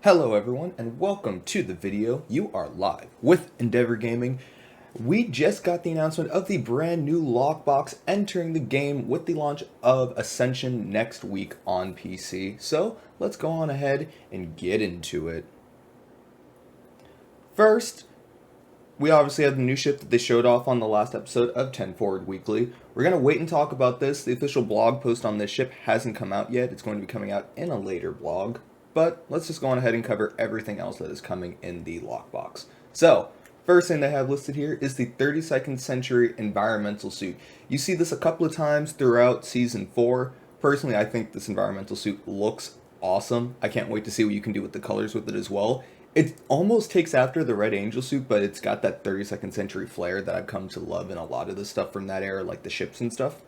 Hello everyone and welcome to the video. You are live with Endeavor Gaming. We just got the announcement of the brand new Lockbox entering the game with the launch of Ascension next week on PC. So let's go on ahead and get into it. First, we obviously have the new ship that they showed off on the last episode of 10 Forward Weekly. We're going to wait and talk about this. The official blog post on this ship hasn't come out yet. It's going to be coming out in a later blog. But let's just go on ahead and cover everything else that is coming in the Lockbox. So, first thing they have listed here is the 32nd Century Environmental Suit. You see this a couple of times throughout Season 4. Personally, I think this environmental suit looks awesome. I can't wait to see what you can do with the colors with it as well. It almost takes after the Red Angel suit, but it's got that 32nd Century flair that I've come to love in a lot of the stuff from that era, like the ships and stuff.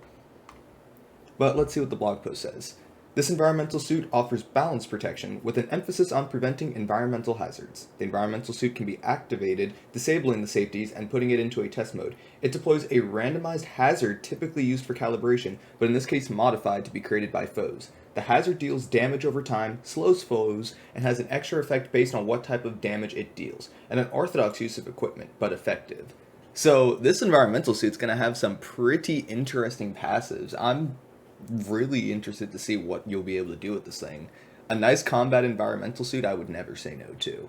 But let's see what the blog post says. This environmental suit offers balance protection with an emphasis on preventing environmental hazards. The environmental suit can be activated, disabling the safeties and putting it into a test mode. It deploys a randomized hazard typically used for calibration, but in this case modified to be created by foes. The hazard deals damage over time, slows foes, and has an extra effect based on what type of damage it deals. An unorthodox use of equipment, but effective. So this environmental suit's going to have some pretty interesting passives. I'm really interested to see what you'll be able to do with this thing. A nice combat environmental suit I would never say no to.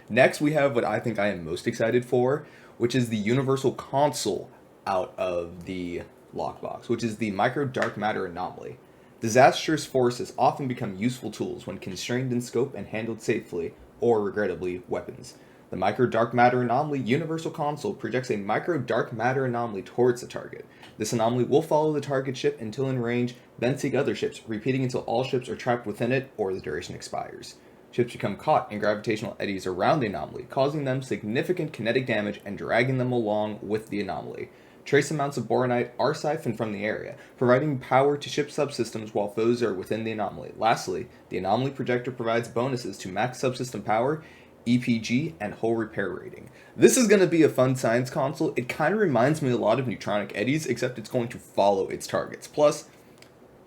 Next we have what I think I am most excited for, which is the universal console out of the Lockbox, which is the micro dark matter anomaly. Disastrous forces often become useful tools when constrained in scope and handled safely, or regrettably, weapons. The micro dark matter anomaly universal console projects a micro dark matter anomaly towards the target. This anomaly will follow the target ship until in range, then seek other ships, repeating until all ships are trapped within it or the duration expires. Ships become caught in gravitational eddies around the anomaly, causing them significant kinetic damage and dragging them along with the anomaly. Trace amounts of boronite are siphoned from the area, providing power to ship subsystems while foes are within the anomaly. Lastly, the anomaly projector provides bonuses to max subsystem power, EPG, and hull repair rating. This is going to be a fun science console. It kind of reminds me a lot of neutronic eddies, except it's going to follow its targets. Plus,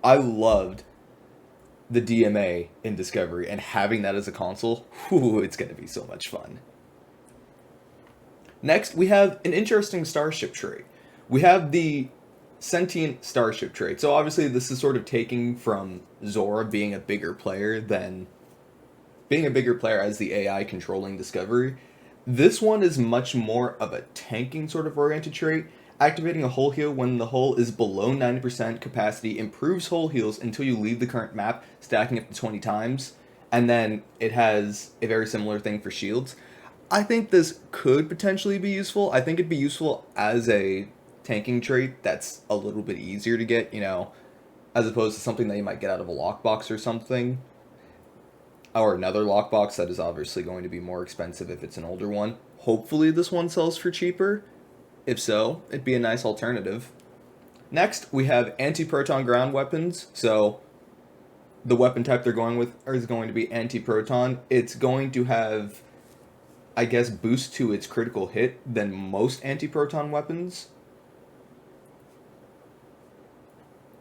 I loved the DMA in Discovery, and having that as a console, it's going to be so much fun. Next, we have an interesting Starship Tree. We have the sentient Starship Tree. So obviously this is sort of taking from Zora being a bigger player as the AI controlling Discovery. This one is much more of a tanking sort of oriented trait. Activating a hull heal when the hull is below 90% capacity improves hull heals until you leave the current map, stacking up to 20 times. And then it has a very similar thing for shields. I think this could potentially be useful. I think it'd be useful as a tanking trait that's a little bit easier to get, as opposed to something that you might get out of a lockbox or something. Or another lockbox that is obviously going to be more expensive if it's an older one. Hopefully this one sells for cheaper. If so, it'd be a nice alternative. Next, we have anti-proton ground weapons. So the weapon type they're going with is going to be anti-proton. It's going to have, I guess, boost to its critical hit than most anti-proton weapons,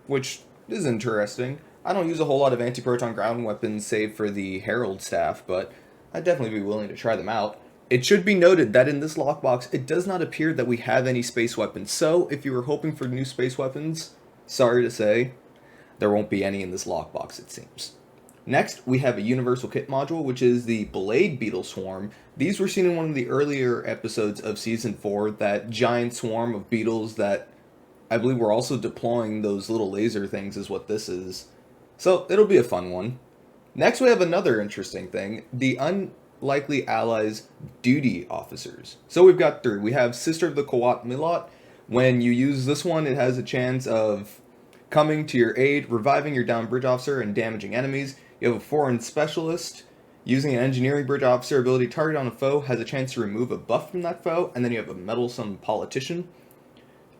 which is interesting. I don't use a whole lot of anti-proton ground weapons save for the Herald staff, but I'd definitely be willing to try them out. It should be noted that in this lockbox, it does not appear that we have any space weapons, so if you were hoping for new space weapons, sorry to say, there won't be any in this lockbox, it seems. Next, we have a universal kit module, which is the Blade Beetle Swarm. These were seen in one of the earlier episodes of Season 4, that giant swarm of beetles that I believe we're also deploying those little laser things is what this is. So it'll be a fun one. Next we have another interesting thing, the Unlikely Allies Duty Officers. So we've got three. We have Sister of the Kawat Milot. When you use this one, it has a chance of coming to your aid, reviving your downed bridge officer, and damaging enemies. You have a Foreign Specialist. Using an engineering bridge officer ability target on a foe has a chance to remove a buff from that foe. And then you have a Meddlesome Politician.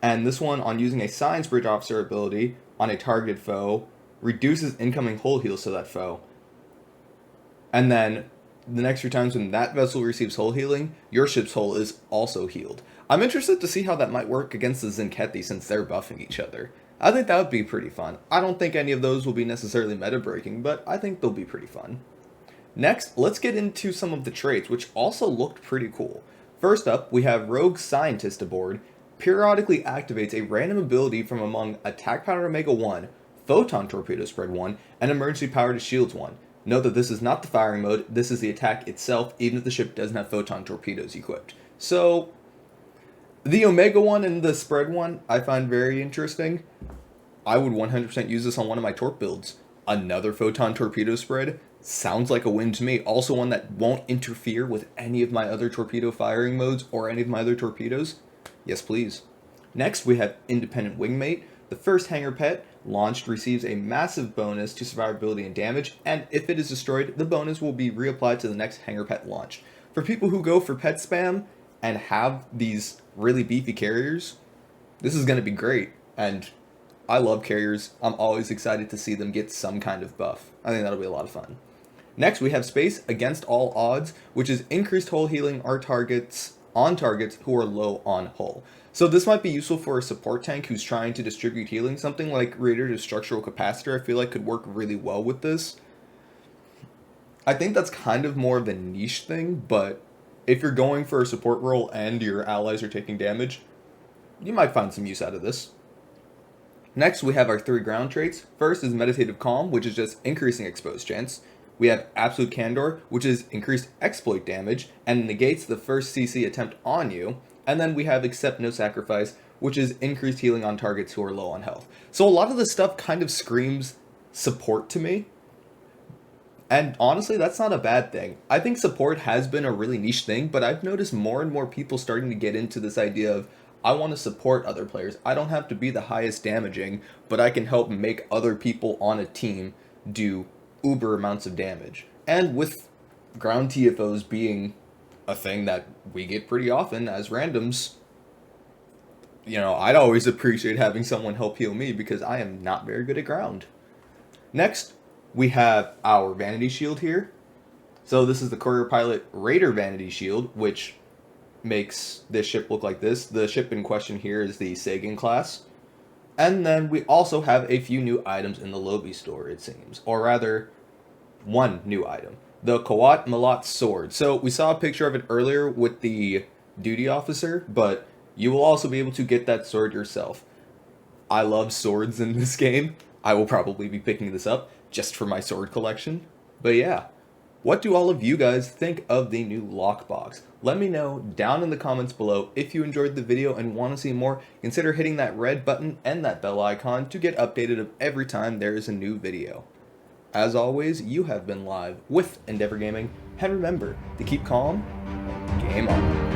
And this one, on using a science bridge officer ability on a targeted foe, reduces incoming hull heals to that foe. And then the next few times when that vessel receives hull healing, your ship's hull is also healed. I'm interested to see how that might work against the Zinkethi since they're buffing each other. I think that would be pretty fun. I don't think any of those will be necessarily meta breaking, but I think they'll be pretty fun. Next, let's get into some of the traits, which also looked pretty cool. First up, we have Rogue Scientist aboard. Periodically activates a random ability from among Attack Power Omega 1, Photon Torpedo Spread 1, and Emergency Power to Shields 1. Note that this is not the firing mode, this is the attack itself, even if the ship doesn't have Photon Torpedoes equipped. So, the Omega 1 and the Spread 1 I find very interesting. I would 100% use this on one of my Torp builds. Another Photon Torpedo Spread sounds like a win to me. Also one that won't interfere with any of my other torpedo firing modes or any of my other torpedoes. Yes, please. Next, we have Independent Wingmate. The first hangar pet launched receives a massive bonus to survivability and damage, and if it is destroyed, the bonus will be reapplied to the next hangar pet launched. For people who go for pet spam and have these really beefy carriers, this is going to be great, and I love carriers. I'm always excited to see them get some kind of buff. I think that'll be a lot of fun. Next, we have Space Against All Odds, which is increased hull healing on targets who are low on hull. So this might be useful for a support tank who's trying to distribute healing. Something like Radiative Structural Capacitor I feel like could work really well with this. I think that's kind of more of a niche thing, but if you're going for a support role and your allies are taking damage, you might find some use out of this. Next, we have our 3 ground traits. First is Meditative Calm, which is just increasing exposed chance. We have Absolute Candor, which is increased exploit damage and negates the first CC attempt on you. And then we have Accept No Sacrifice, which is increased healing on targets who are low on health. So a lot of this stuff kind of screams support to me. And honestly, that's not a bad thing. I think support has been a really niche thing, but I've noticed more and more people starting to get into this idea of, I want to support other players. I don't have to be the highest damaging, but I can help make other people on a team do uber amounts of damage. And with ground TFOs being a thing that we get pretty often as randoms, you know, I'd always appreciate having someone help heal me because I am not very good at ground. Next, we have our Vanity Shield here. So this is the Courier Pilot Raider Vanity Shield, which makes this ship look like this. The ship in question here is the Sagan class. And then we also have a few new items in the lobby store, it seems. Or rather, one new item. The Kawat Malat Sword. So we saw a picture of it earlier with the duty officer, but you will also be able to get that sword yourself. I love swords in this game. I will probably be picking this up just for my sword collection. But yeah, what do all of you guys think of the new Lockbox? Let me know down in the comments below. If you enjoyed the video and want to see more, consider hitting that red button and that bell icon to get updated of every time there is a new video. As always, you have been live with Endeavor Gaming, and remember to keep calm and game on.